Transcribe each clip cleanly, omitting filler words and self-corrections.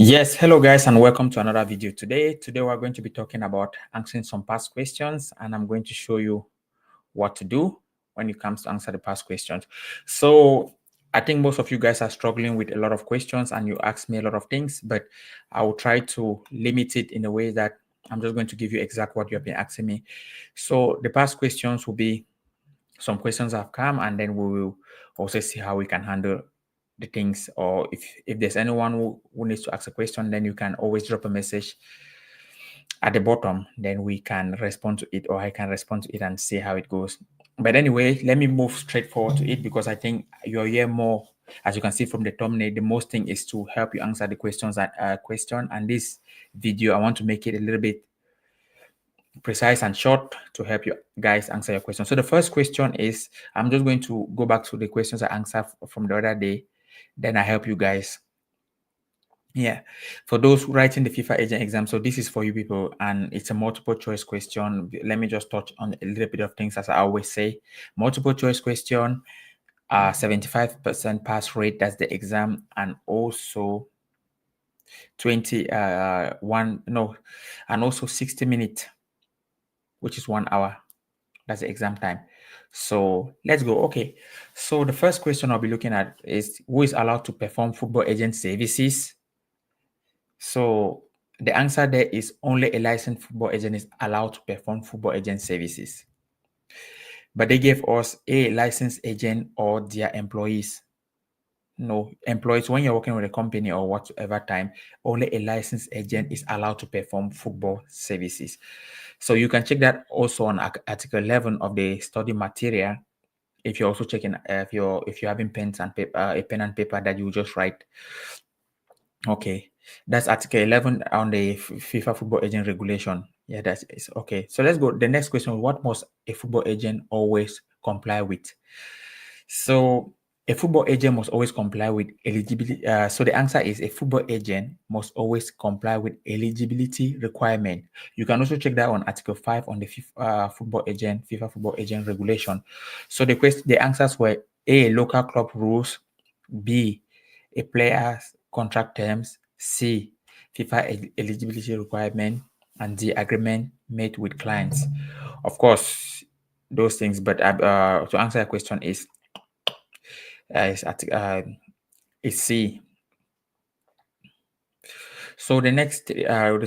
Yes, hello guys, and welcome to another video. Today we're going to be talking about answering some past questions, and I'm going to show you what to do when it comes to answer the past questions. So I think most of you guys are struggling with a lot of questions and you ask me a lot of things, but I will try to limit it in a way that I'm just going to give you exactly what you have been asking me. So the past questions will be some questions have come, and then we will also see how we can handle the things, or if there's anyone who needs to ask a question, then you can always drop a message at the bottom, then we can respond to it, or I can respond to it and see how it goes. But anyway, let me move straight forward to it, because I think you're here more, as you can see from the thumbnail, the most thing is to help you answer the questions and this video I want to make it a little bit precise and short to help you guys answer your question. So the first question is, I'm just going to go back to the questions I answered from the other day, then I help you guys. Yeah, for those writing the FIFA agent exam, so this is for you people, and it's a multiple choice question. Let me just touch on a little bit of things. As I always say, multiple choice question, 75% pass rate, that's the exam, and also 60 minutes, which is 1 hour. That's the exam time. So let's go. Okay, so the first question I'll be looking at is, who is allowed to perform football agent services? So the answer there is, only a licensed football agent is allowed to perform football agent services. But they gave us a licensed agent or their employees. No, employees, when you're working with a company or whatever time, only a licensed agent is allowed to perform football services. So you can check that also on article 11 of the study material. If you're also checking, if you're having pens and paper, a pen and paper that you just write. Okay, that's article 11 on the FIFA Football Agent Regulation. Yeah, that's okay. So let's go. The next question: what must a football agent always comply with? So a football agent must always comply with eligibility. So the answer is, a football agent must always comply with eligibility requirement. You can also check that on Article 5 on the FIFA Football Agent Regulation. So the answers were: A, local club rules; B, a player's contract terms; C, FIFA eligibility requirement; and D, agreement made with clients. Of course, those things. But to answer your question is C. So the next,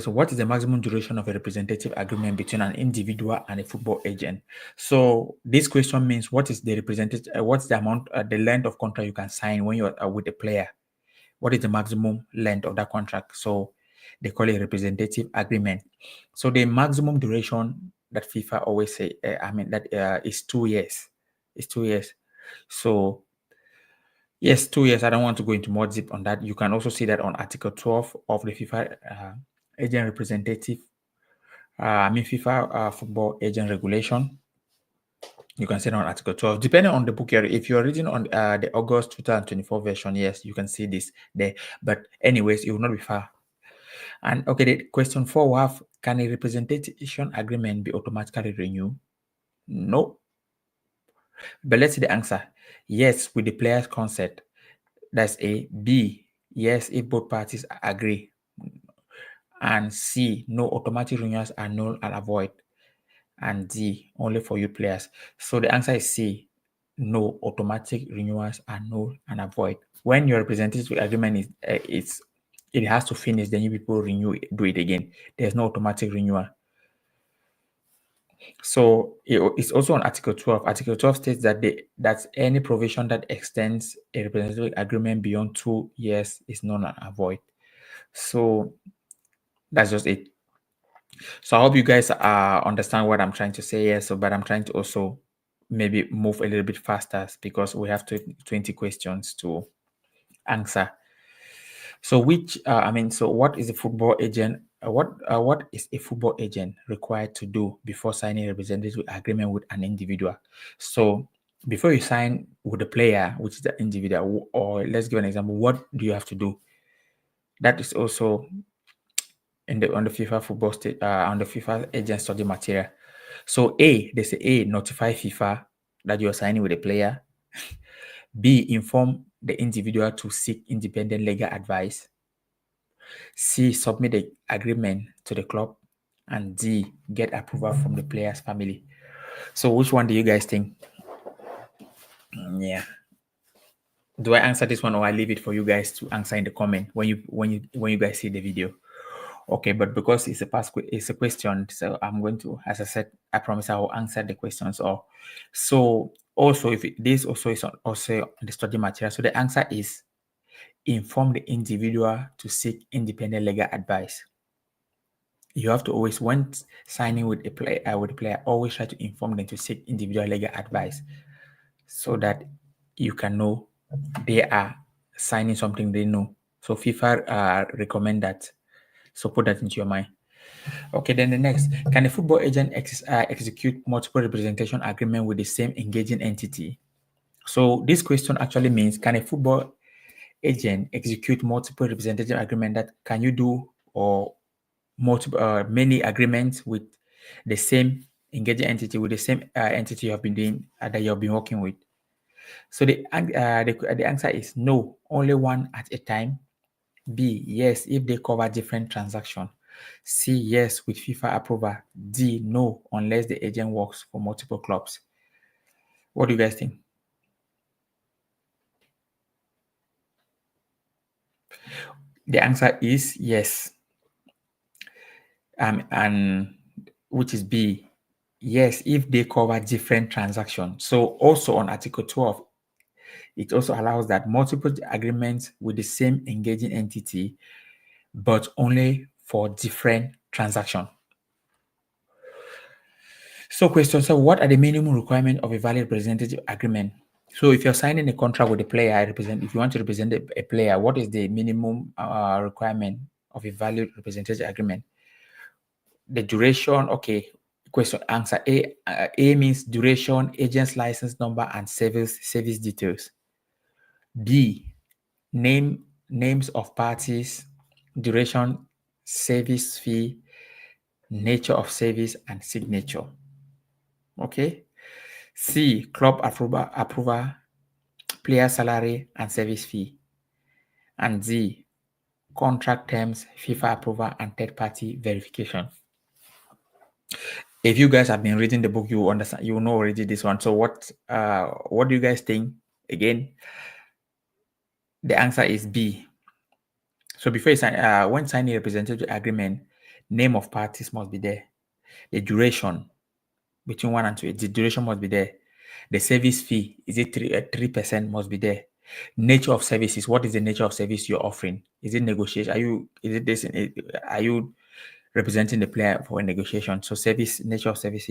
what is the maximum duration of a representative agreement between an individual and a football agent? So this question means, what is the representative? What's the amount, the length of contract you can sign when you're with a player? What is the maximum length of that contract? So they call it representative agreement. So the maximum duration that FIFA always say, is 2 years. It's 2 years. So yes, 2 years. I don't want to go into more deep on that. You can also see that on Article 12 of the FIFA Agent Representative, FIFA Football Agent Regulation. You can see it on Article 12. Depending on the book if you're reading on the August 2024 version, yes, you can see this there. But anyways, it will not be far. And okay, the question 4 we have, can a representation agreement be automatically renewed? No. But let's see the answer. Yes, with the player's consent. That's A. B, yes, if both parties agree. And C, no, automatic renewals are null and void. And D, only for you players. So the answer is C, no, automatic renewals are null and void. When your representative agreement is it has to finish, then you people do it again. There's no automatic renewal. So it's also on Article 12. Article 12 states that that's any provision that extends a representative agreement beyond 2 years is null and void. So that's just it. So I hope you guys understand what I'm trying to say here. So, but I'm trying to also maybe move a little bit faster, because we have 20 questions to answer. So what is a football agent? What is a football agent required to do before signing a representative agreement with an individual? So before you sign with the player, which is the individual, or let's give an example, what do you have to do? That is also on the FIFA football state on the FIFA agent study material. So they say A, notify FIFA that you're signing with a player. B, inform the individual to seek independent legal advice. C, submit the agreement to the club, and D, get approval from the player's family. So which one do you guys think? Yeah. Do I answer this one, or I leave it for you guys to answer in the comment when you guys see the video? Okay, but because it's a question, so I'm going to, as I said, I promise I will answer the questions. Or so also, if this also is also on the study material, so the answer is inform the individual to seek independent legal advice. You have to always, when signing with a player, always try to inform them to seek individual legal advice, so that you can know they are signing something they know. So FIFA recommend that. So put that into your mind. Okay, then the next, can a football agent execute multiple representation agreement with the same engaging entity? So this question actually means, can a football agent execute multiple representation agreement? That can you do, or multiple many agreements with the same engaging entity, with the same entity you have been doing that you have been working with? So the answer is no, only one at a time. B, yes, if they cover different transactions. C, yes, with FIFA approval. D, no, unless the agent works for multiple clubs. What do you guys think? The answer is yes. And which is B, yes, if they cover different transactions. So also on Article 12, it also allows that multiple agreements with the same engaging entity, but only for different transactions. So question, so what are the minimum requirements of a valid representative agreement? So if you're signing a contract with a player, if you want to represent a player, what is the minimum requirement of a valid representative agreement? The duration, okay. Question answer A. A means duration, agent's license number, and service details. B, names of parties, duration, service fee, nature of service, and signature. Okay. C, club approval, player salary and service fee. And D, contract terms, FIFA approval, and third-party verification. If you guys have been reading the book, you understand, you know already this one. So what do you guys think? Again, the answer is B. So before you sign, when signing a representative agreement, name of parties must be there. The duration between 1 and 2, the duration must be there. The service fee, is it 3% must be there. Nature of services, what is the nature of service you're offering? Is it negotiation? Are you representing the player for a negotiation? So service, nature of service,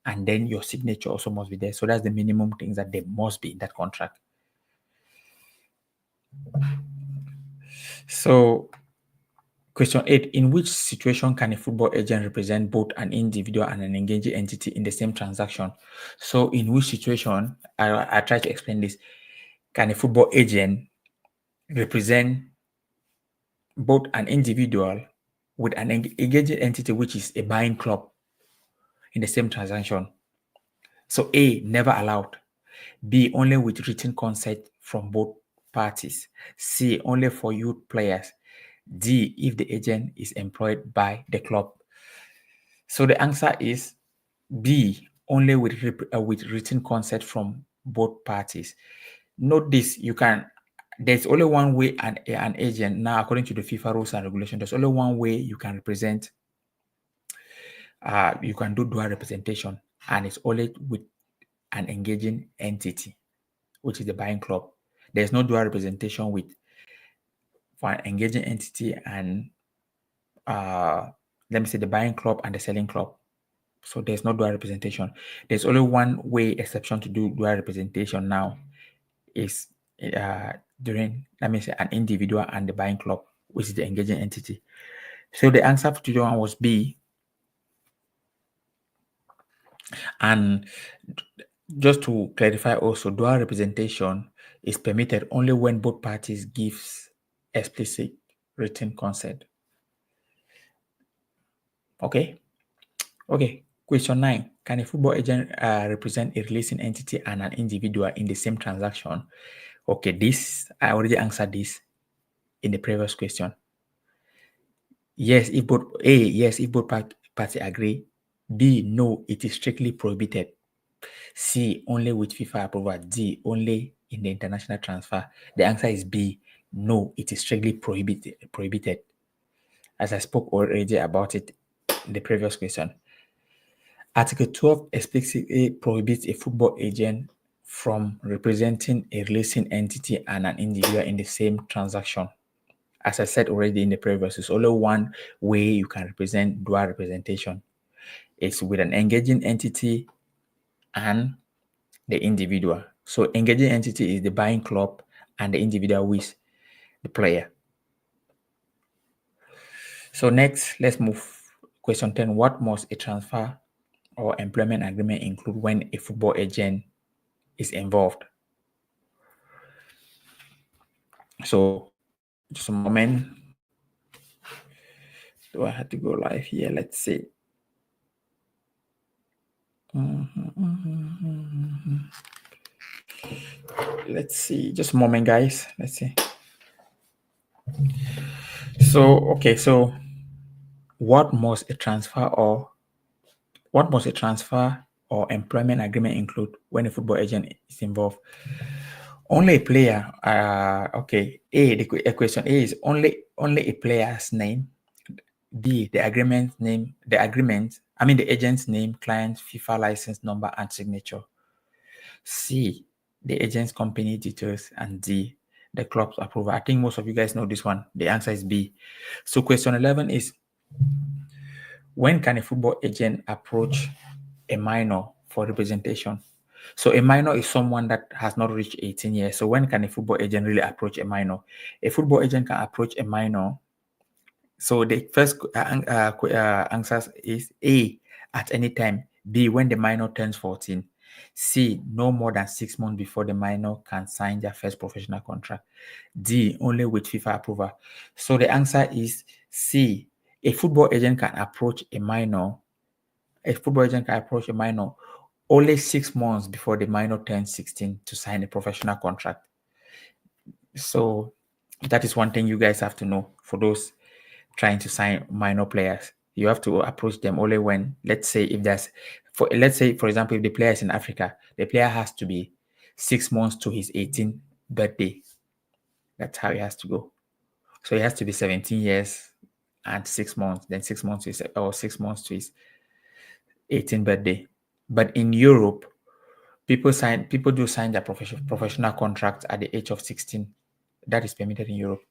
and then your signature also must be there. So that's the minimum things that they must be in that contract. So question 8, in which situation can a football agent represent both an individual and an engaging entity in the same transaction? So in which situation, I try to explain this. Can a football agent represent both an individual with an engaging entity, which is a buying club, in the same transaction? So A, never allowed. B, only with written consent from both parties. C, only for youth players. D, if the agent is employed by the club. So the answer is B, only with written consent from both parties. Note this, there's only one way an agent, now according to the FIFA rules and regulations, there's only one way you can represent, you can do dual representation, and it's only with an engaging entity, which is the buying club. There's no dual representation for an engaging entity and let me say the buying club and the selling club. So there's no dual representation. There's only one way exception to do dual representation now is during, let me say, an individual and the buying club, which is the engaging entity. So the answer to the one was B. And just to clarify also, dual representation is permitted only when both parties gives explicit written consent. Okay. Okay. Question 9. Can a football agent represent a releasing entity and an individual in the same transaction? Okay, I already answered this in the previous question. Yes, if both A, yes, if both parties agree. B, no, it is strictly prohibited. C, only with FIFA approval. D, only in the international transfer. The answer is B, no, it is strictly prohibited. As I spoke already about it in the previous question. Article 12 explicitly prohibits a football agent from representing a releasing entity and an individual in the same transaction. As I said already in the previous, there's only one way you can represent dual representation. It's with an engaging entity and the individual. So engaging entity is the buying club and the individual who is the player. So next, let's move question 10. What must a transfer or employment agreement include when a football agent is involved? So just a moment. Do I have to go live here? Let's see. Let's see. Just a moment, guys. Let's see. So, okay. So what must a transfer or employment agreement include when a football agent is involved? Only a player. Okay. The question A is only a player's name. B, the agreement name. The agent's name, client, FIFA license number, and signature. C, the agent's company details, and D, the club's approval. I think most of you guys know this one. The answer is B. So question 11 is, when can a football agent approach a minor for representation? So a minor is someone that has not reached 18 years. So when can a football agent really approach a minor? A football agent can approach a minor. So the first answer is A, at any time. B, when the minor turns 14. C, no more than 6 months before the minor can sign their first professional contract. D, only with FIFA approval. So the answer is C. A football agent can approach a minor. Only 6 months before the minor turns 16 to sign a professional contract. So that is one thing you guys have to know for those trying to sign minor players. You have to approach them only when, let's say, for example, if the player is in Africa, the player has to be 6 months to his 18th birthday. That's how it has to go. So he has to be 17 years and 6 months, then 6 months to 6 months to his 18th birthday. But in Europe, people do sign their professional contracts at the age of 16. That is permitted in Europe.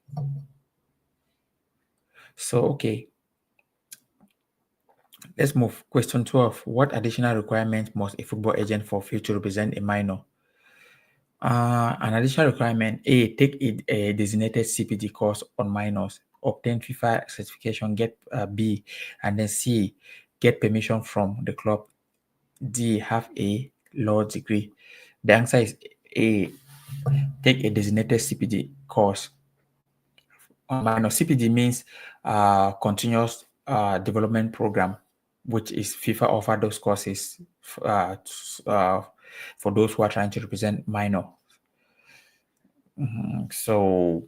So, okay. Let's move. Question 12. What additional requirements must a football agent fulfill to represent a minor? An additional requirement: A, take a designated CPD course on minors, obtain FIFA certification, get B, and then C, get permission from the club. D, have a law degree. The answer is A, take a designated CPD course on minors. CPD means continuous development program, which is FIFA offer those courses for those who are trying to represent minor. So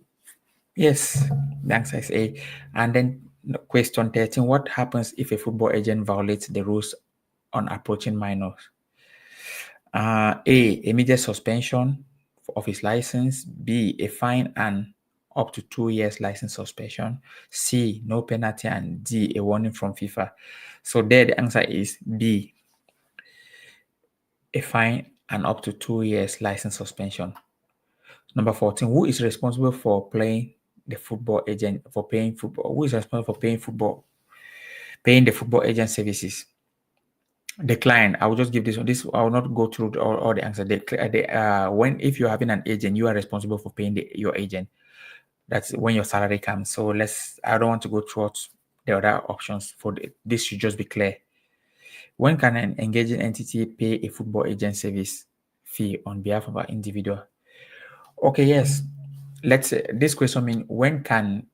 yes, the answer is A. And then question 13, what happens if a football agent violates the rules on approaching minors? A, immediate suspension of his license. B, a fine and up to 2 years license suspension. C, no penalty, and D, a warning from FIFA. So there the answer is B, a fine and up to 2 years license suspension. Number 14, who is responsible for paying the football agent Who is responsible for paying the football agent services? The client. I will just give this one. I will not go through all the answers. If you're having an agent, you are responsible for paying your agent. That's when your salary comes. So I don't want to go through the other options. This should just be clear. When can an engaging entity pay a football agent service fee on behalf of an individual? Okay, yes. Let's say this question means, when can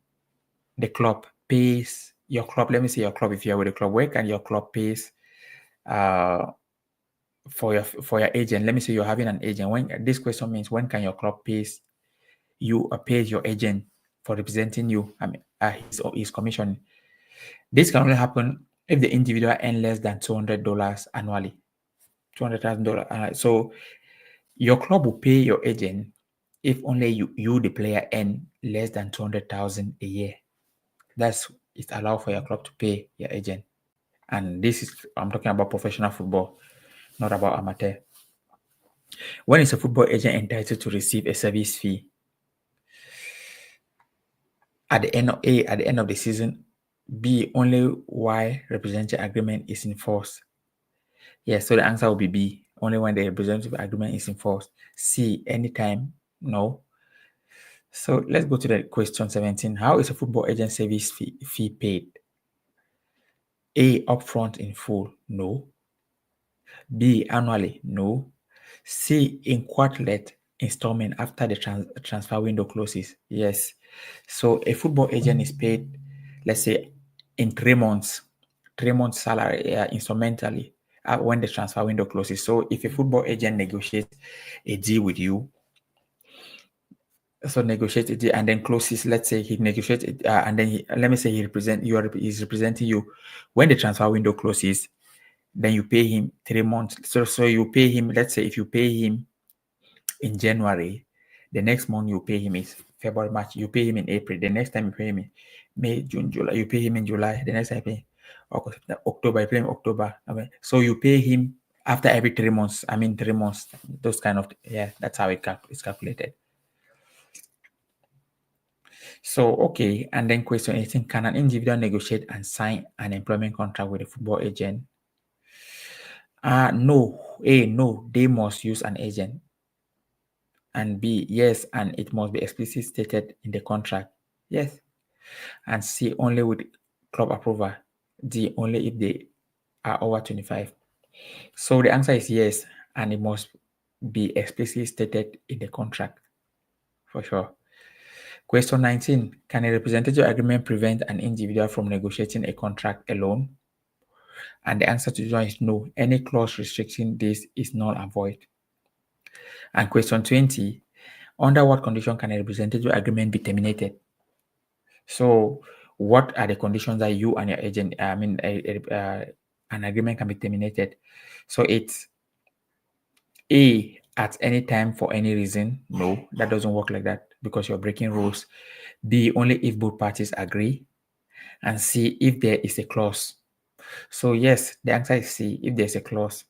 the club pays your club? Let me say your club, if you're with the club, where can your club pays for your agent? Let me say you're having an agent. This question means, when can your club pays your agent for representing you? His commission. This can only happen if the individual earns less than $200 annually, $200,000. So your club will pay your agent if only you the player, earn less than 200,000 a year. That's it allowed for your club to pay your agent. And this is, I'm talking about professional football, not about amateur. When is a football agent entitled to receive a service fee? At the end of the season. B, only while representative agreement is in force. Yes, so the answer will be B, only when the representative agreement is in force. C, anytime. No. So let's go to the question 17. How is a football agent service fee paid? A, upfront in full. No. B, annually. No. C, in quarterlet installment after the transfer window closes. Yes. So a football agent is paid, let's say, in 3 months, 3 months salary instrumentally when the transfer window closes. So if a football agent negotiates a deal with you, so negotiate a deal and then closes, let's say he negotiates it, and then let me say he's representing you when the transfer window closes, then you pay him 3 months. So you pay him, let's say if you pay him in January, the next month you pay him is February, March, you pay him in April, the next time you pay him in May, June, July, you pay him in July, the next time you pay him October, you pay him October. So you pay him after every 3 months. 3 months, those kind of, that's how it's calculated. So, okay, and then question 18, can an individual negotiate and sign an employment contract with a football agent? No. A, no, they must use an agent. And B, yes, and it must be explicitly stated in the contract. Yes. And C, only with club approval. D, only if they are over 25. So the answer is yes, and it must be explicitly stated in the contract, for sure. Question 19, can a representative agreement prevent an individual from negotiating a contract alone? And the answer to this one is no. Any clause restricting this is null and void. And question 20, under what condition can a representative agreement be terminated? So what are the conditions that you and your agent, an agreement can be terminated? So it's A, at any time for any reason. No, that doesn't work like that because you're breaking rules. B, only if both parties agree. And C, if there is a clause. So yes, the answer is C. If there's a clause,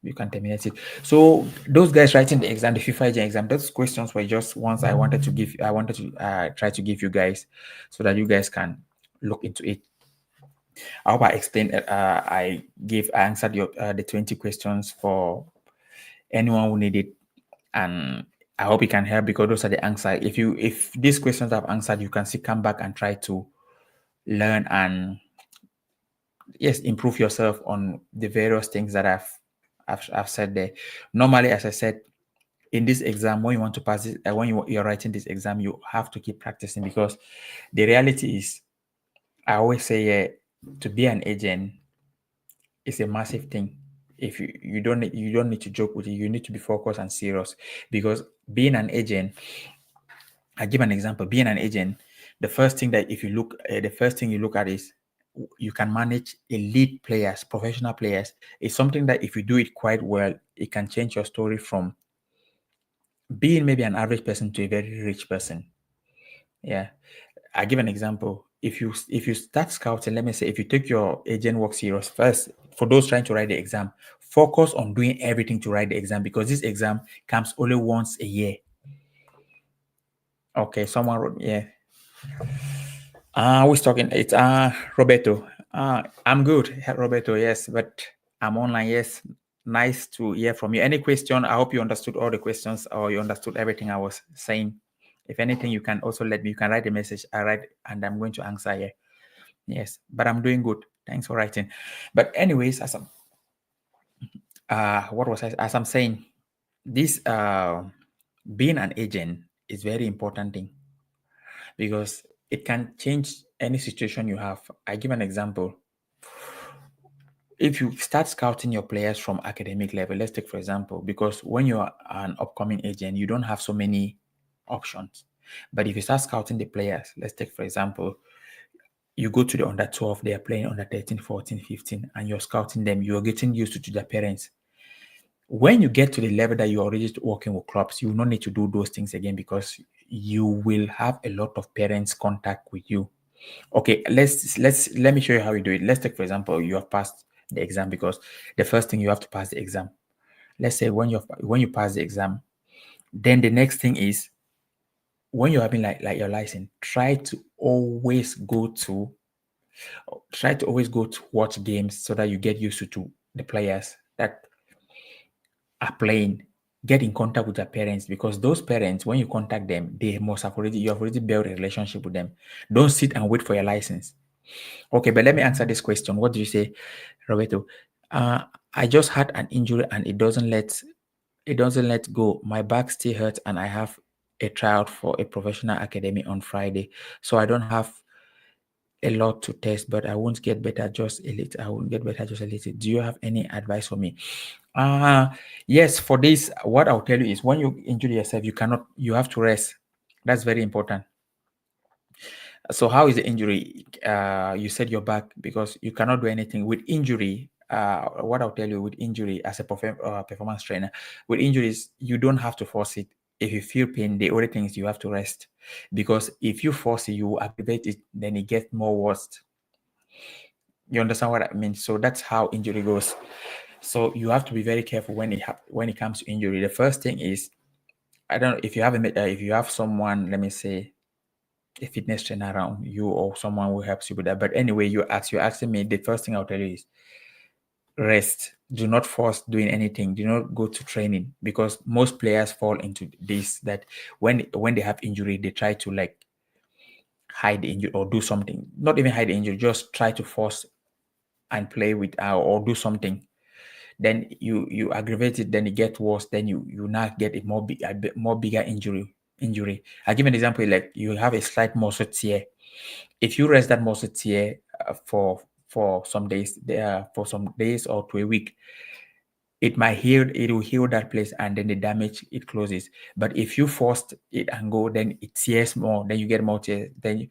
you can terminate it. So those guys writing the exam, the FIFA Agent Exam, those questions were just ones I wanted to try to give you guys so that you guys can look into it. I hope I explained. I answered the 20 questions for anyone who needed, and I hope it can help because those are the answers. If these questions I've answered, you can still come back and try to learn and yes, improve yourself on the various things that I've said there. Normally, as I said, in this exam, when you want to pass it, when you're writing this exam, you have to keep practicing because the reality is, I always say, to be an agent is a massive thing. If you don't need to joke with it, you need to be focused and serious because being an agent, I give an example. Being an agent, the first thing you look at is you can manage elite players, professional players. It's something that if you do it quite well, it can change your story from being maybe an average person to a very rich person. Yeah. I give an example. If you start scouting, let me say, if you take your agent work serious first, for those trying to write the exam, focus on doing everything to write the exam because this exam comes only once a year. Okay, someone wrote, yeah. Who's talking? It's Roberto. I'm good, Roberto. Yes, but I'm online. Yes, nice to hear from you. Any question? I hope you understood all the questions or you understood everything I was saying. If anything, you can also let me. You can write a message. I write, and I'm going to answer here. Yes, but I'm doing good. Thanks for writing. But anyways, as I'm saying, this being an agent is very important thing because it can change any situation you have. I give an example. If you start scouting your players from academic level, let's take for example, because when you're an upcoming agent, you don't have so many options. But if you start scouting the players, let's take for example, you go to the under 12, they are playing under 13, 14, 15, and you're scouting them. You're getting used to their parents. When you get to the level that you're already working with clubs, you will not need to do those things again because you will have a lot of parents contact with you. Okay, let me show you how we do it. Let's take, for example, you have passed the exam, because the first thing, you have to pass the exam. Let's say when you pass the exam, then the next thing is, when you're having like your license, try to always go to watch games so that you get used to the players that are playing. Get in contact with their parents, because those parents, when you contact them, you have already built a relationship with them. Don't sit and wait for your license. Okay, but let me answer this question. What do you say, Roberto? I just had an injury and it doesn't let go. My back still hurts and I have a tryout for a professional academy on Friday. So I don't have a lot to test, but I won't get better just a little. I won't get better just a little. Do you have any advice for me? Yes, for this, what I'll tell you is, when you injure yourself, you have to rest. That's very important. So how is the injury? You said your back, because you cannot do anything with injury. What I'll tell you, with injury, as a performance trainer, with injuries, you don't have to force it. If you feel pain, the only thing is you have to rest, because if you force it, you aggravate it, then it gets more worse. You understand what I mean? So that's how injury goes. So you have to be very careful when it comes to injury. The first thing is, I don't know if you have if you have someone, let me say, a fitness trainer around you, or someone who helps you with that. But anyway, you're asking me, the first thing I'll tell you is rest. Do not force doing anything. Do not go to training, because most players fall into this, that when they have injury, they try to like hide the injury or do something. Not even hide the injury, just try to force and play with or do something. Then you aggravate it, then it gets worse, then you now get a bit more bigger injury. I give an example, like you have a slight muscle tear. If you rest that muscle tear for some days, for some days or to a week, it will heal that place, and then the damage, it closes. But if you forced it and go, then it tears more, then you get more tears, then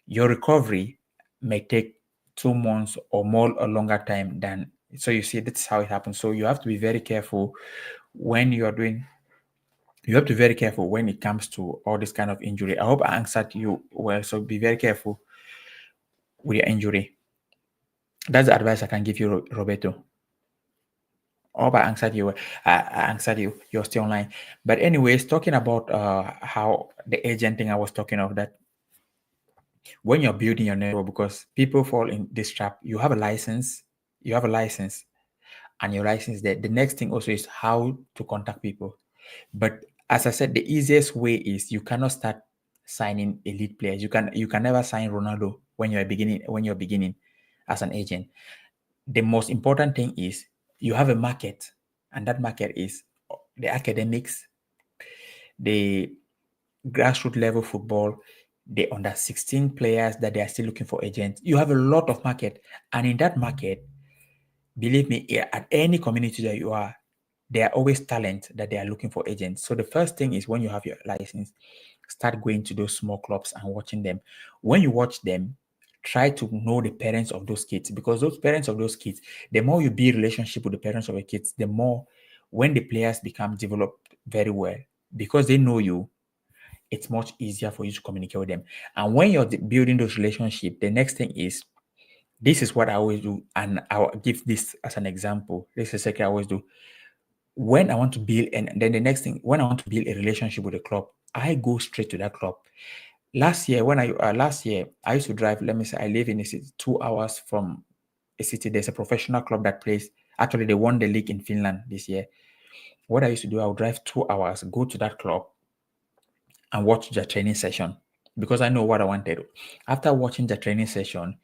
your recovery may take 2 months or more, a longer time than. So you see, that's how it happens. So you have to be very careful when you are doing. You have to be very careful when it comes to all this kind of injury. I hope I answered you well. So be very careful with your injury. That's the advice I can give you, Roberto. I hope I answered you. I answered you. You're still online. But anyways, talking about how the agent thing I was talking of, that when you're building your network, because people fall in this trap. You have a license. You have a license, and your license there. The next thing also is how to contact people. But as I said, the easiest way is, you cannot start signing elite players. You can never sign Ronaldo when you're beginning as an agent. The most important thing is, you have a market, and that market is the academics, the grassroots level football, the under 16 players that they are still looking for agents. You have a lot of market, and in that market, believe me, at any community that you are, there are always talent that they are looking for agents. So the first thing is, when you have your license, start going to those small clubs and watching them. When you watch them, try to know the parents of those kids, because those parents of those kids, the more you build relationship with the parents of the kids, the more, when the players become developed very well, because they know you, it's much easier for you to communicate with them. And when you're building those relationships, the next thing is, this is what I always do, and I'll give this as an example. This is something I always do. When I want to build, and then the next thing, when I want to build a relationship with a club, I go straight to that club. Last year I used to drive. Let me say, I live in a city 2 hours from a city. There's a professional club that plays. Actually, they won the league in Finland this year. What I used to do, I would drive 2 hours, go to that club, and watch the training session, because I know what I wanted. After watching the training session,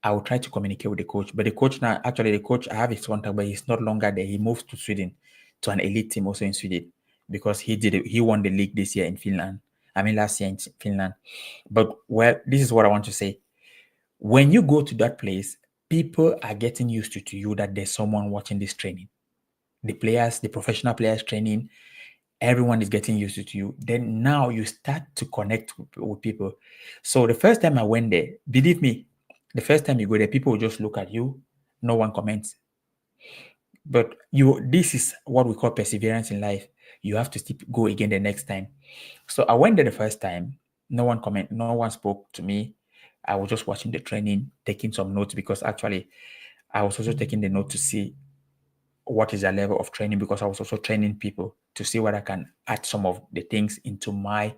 I will try to communicate with the coach. But the coach now, actually, the coach, I have his contact, but he's not longer there. He moved to Sweden, to an elite team also in Sweden, because he won the league this year in Finland. I mean, last year in Finland. But well, this is what I want to say. When you go to that place, people are getting used to you, that there's someone watching this training. The players, the professional players training, everyone is getting used to you. Then now you start to connect with people. So the first time I went there, believe me, The first time you go there, people will just look at you, no one comments. But this is what we call perseverance in life. You have to still go again the next time. So I went there the first time, no one spoke to me. I was just watching the training, taking some notes, because actually I was also taking the note to see what is the level of training, because I was also training people to see what I can add some of the things into my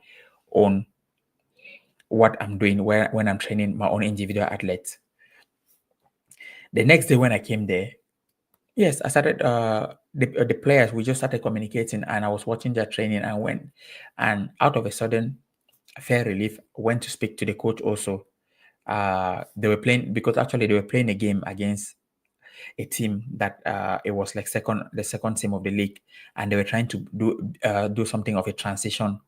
own, what I'm doing when I'm training my own individual athletes. The next day when I came there, yes, I started the players, we just started communicating, and I was watching their training, and out of a sudden, fair relief, went to speak to the coach also. They were playing, because actually they were playing a game against a team that it was like the second team of the league, and they were trying to do something of a transition.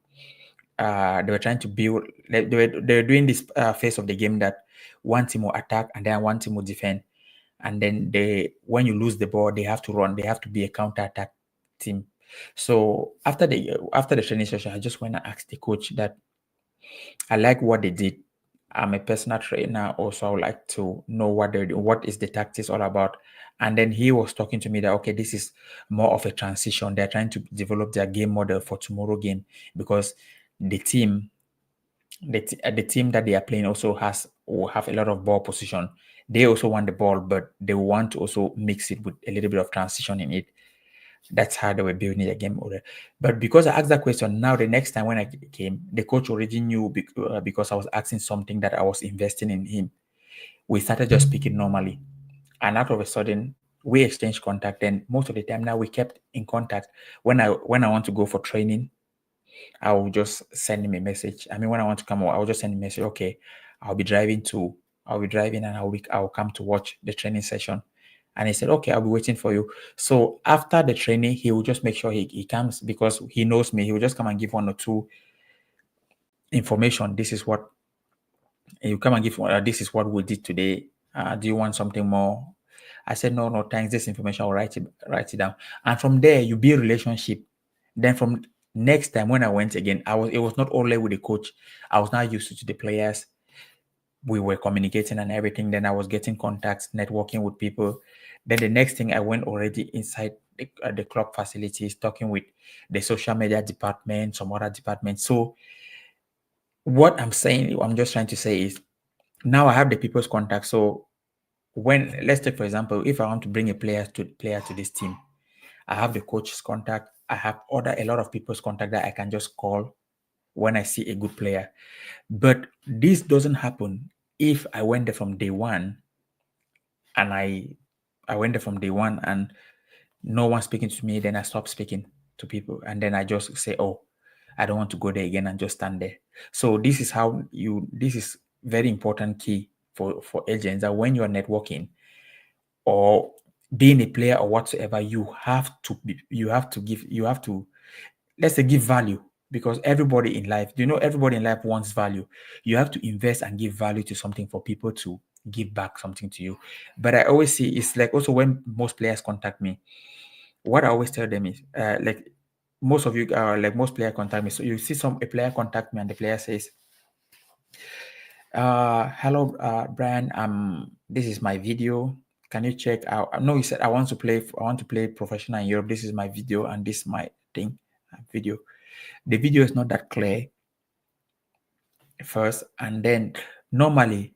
They were trying to build. They were doing this phase of the game that one team will attack and then one team will defend, and then when you lose the ball, they have to run. They have to be a counter attack team. So after the training session, I just went and asked the coach that I like what they did. I'm a personal trainer, also I would like to know what they're doing, what is the tactics all about. And then he was talking to me that, okay, this is more of a transition. They're trying to develop their game model for tomorrow game, because the team, the team that they are playing also will have a lot of ball position. They also want the ball, but they want to also mix it with a little bit of transition in it. That's how they were building the game order. But because I asked that question, now the next time when I came, the coach already knew, because I was asking something that I was investing in him. We started just speaking normally. And out of a sudden, we exchanged contact. And most of the time now we kept in contact. When I want to go for training, I will just send him a message. I mean, when I want to come over, I will just send him a message. Okay, I'll be driving and I'll come to watch the training session. And he said, okay, I'll be waiting for you. So after the training, he will just make sure he comes, because he knows me. He will just come and give one or two information. This is what you come and give. This is what we did today. Do you want something more? I said, no, thanks. This information, I'll write it down. And from there, you build relationship. Then from next time when I went again, it was not only with the coach. I was now used to the players. We were communicating and everything. Then I was getting contacts, networking with people. Then the next thing, I went already inside the club facilities, talking with the social media department, some other departments. So what I'm just trying to say is, now I have the people's contact. So let's take for example, if I want to bring a player to this team, I have the coach's contact. I have a lot of people's contact that I can just call when I see a good player. But this doesn't happen if I went there from day one, and I went there from day one and no one speaking to me, then I stop speaking to people, and then I just say, oh, I don't want to go there again, and just stand there. So this is very important key for agents, that when you're networking or being a player or whatsoever, you have to let's say give value, because everybody in life, everybody in life wants value. You have to invest and give value to something for people to give back something to you. But I always see, it's like, also when most players contact me, what I always tell them is, like most of you, like most player contact me. So you see a player contact me and the player says, hello, Brian, this is my video. Can you check out? No, he said, I want to play professional in Europe. This is my video and this is my thing, video. The video is not that clear first, and then normally,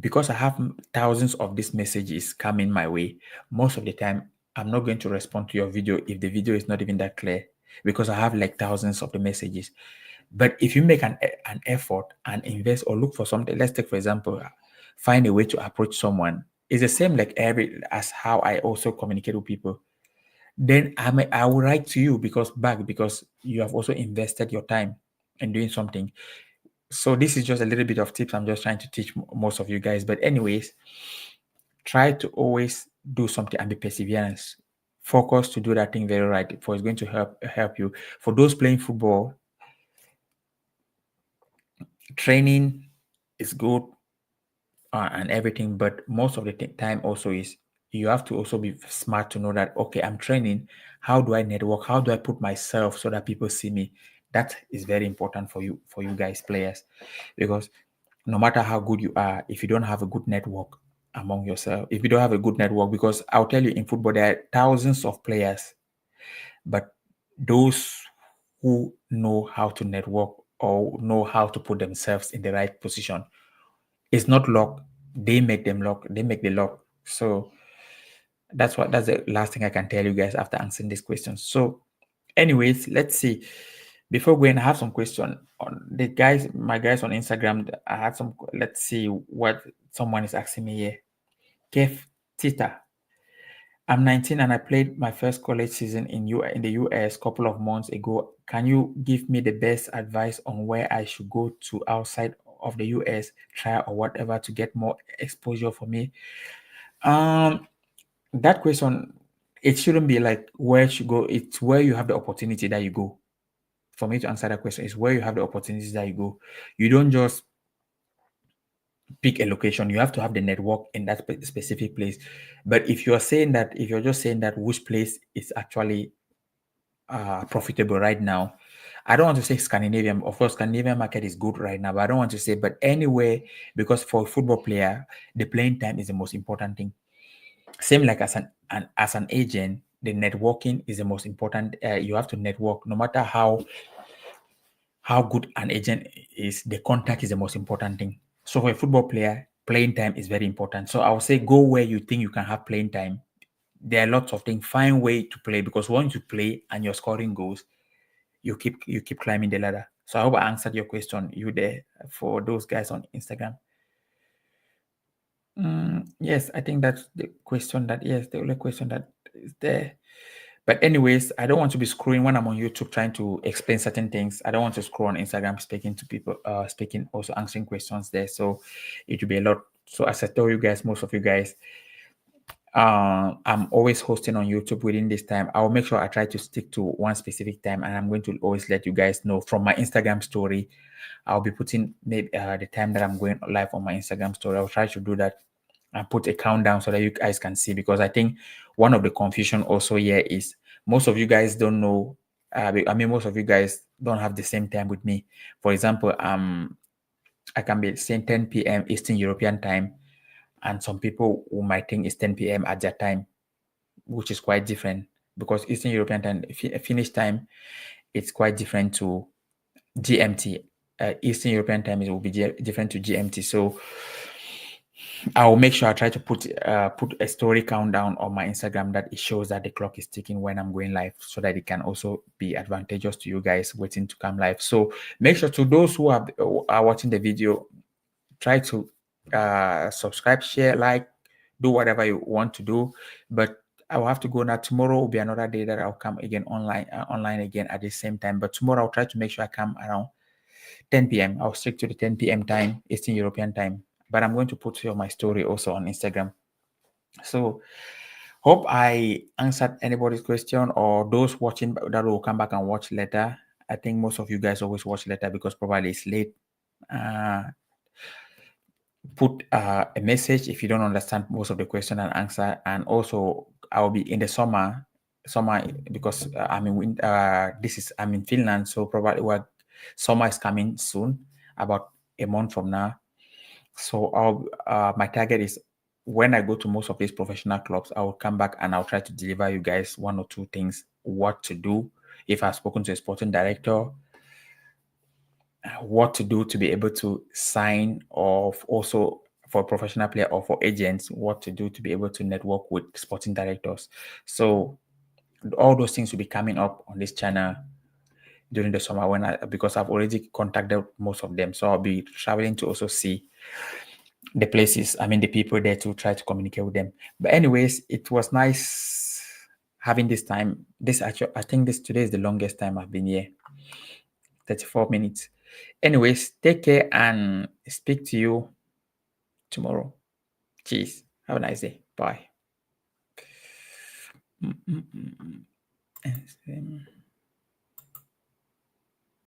because I have thousands of these messages coming my way, most of the time I'm not going to respond to your video if the video is not even that clear, because I have like thousands of the messages. But if you make an effort and invest or look for something, let's take for example, find a way to approach someone. It's the same like as how I also communicate with people. Then I will write to you because you have also invested your time in doing something. So this is just a little bit of tips I'm just trying to teach most of you guys. But anyways, try to always do something and be perseverance. Focus to do that thing very right, for it's going to help you. For those playing football, training is good and everything, but most of the time also is, you have to also be smart to know that, okay, I'm training. How do I network? How do I put myself so that people see me? That is very important for you guys players, because no matter how good you are, if you don't have a good network among yourself, if you don't have a good network, because I'll tell you, in football there are thousands of players, but those who know how to network or know how to put themselves in the right position, it's not luck. They make them luck. They make the luck. So that's the last thing I can tell you guys after answering this question. So anyways, let's see. Before going, I have some question on the guys, my guys on Instagram. I had some. Let's see what someone is asking me here. Kev Tita, I'm 19 and I played my first college season in the US couple of months ago. Can you give me the best advice on where I should go to outside of the US, try or whatever to get more exposure for me? That question, it shouldn't be like where you should go. It's where you have the opportunity that you go. For me to answer that question, is where you have the opportunities that you go. You don't just pick a location. You have to have the network in that specific place. But if you're just saying that which place is actually profitable right now, I don't want to say Scandinavian. Of course, Scandinavian market is good right now, but I don't want to say, but anywhere, because for a football player, the playing time is the most important thing. Same like as an agent, the networking is the most important. You have to network, no matter how good an agent is. The contact is the most important thing. So for a football player, playing time is very important. So I would say go where you think you can have playing time. There are lots of things. Find way to play, because once you play and you're scoring goals, you keep climbing the ladder. So I hope I answered your question. You there for those guys on Instagram? Yes, I think that's the question that yes, the only question that is there. But anyways, I don't want to be screwing when I'm on YouTube trying to explain certain things. I don't want to scroll on Instagram speaking to people, speaking also answering questions there. So it will be a lot. So as I told you guys, most of you guys, I'm always hosting on YouTube within this time. I'll make sure I try to stick to one specific time, and I'm going to always let you guys know from my Instagram story. I'll be putting maybe the time that I'm going live on my Instagram story. I'll try to do that and put a countdown so that you guys can see, because I think one of the confusion also here is most of you guys don't know. Most of you guys don't have the same time with me. For example, I can be saying 10 p.m. Eastern European time, and some people who might think it's 10 p.m. at their time, which is quite different, because Eastern European time, finish time, it's quite different to GMT. Eastern European time will be different to GMT. So I will make sure I try to put a story countdown on my Instagram that it shows that the clock is ticking when I'm going live, so that it can also be advantageous to you guys waiting to come live. So make sure, to those who are watching the video, try to subscribe, share, like, do whatever you want to do. But I will have to go now. Tomorrow will be another day that I'll come again online again at the same time. But tomorrow I'll try to make sure I come around 10 p.m. I'll stick to the 10 p.m. time, Eastern European time. But I'm going to put here my story also on Instagram. So hope I answered anybody's question, or those watching that will come back and watch later. I think most of you guys always watch later because probably it's late. Put a message if you don't understand most of the question and answer. And also I'll be in the summer because I'm in Finland, so probably what summer is coming soon, about a month from now. So my target is, when I go to most of these professional clubs, I will come back and I'll try to deliver you guys one or two things, what to do if I've spoken to a sporting director, what to do to be able to sign, or also for a professional player or for agents, what to do to be able to network with sporting directors. So all those things will be coming up on this channel during the summer, because I've already contacted most of them. So I'll be traveling to also see the places, the people there, to try to communicate with them. But anyways, it was nice having this time. I think today is the longest time I've been here, 34 minutes. Anyways, take care and speak to you tomorrow. Cheers. Have a nice day. Bye.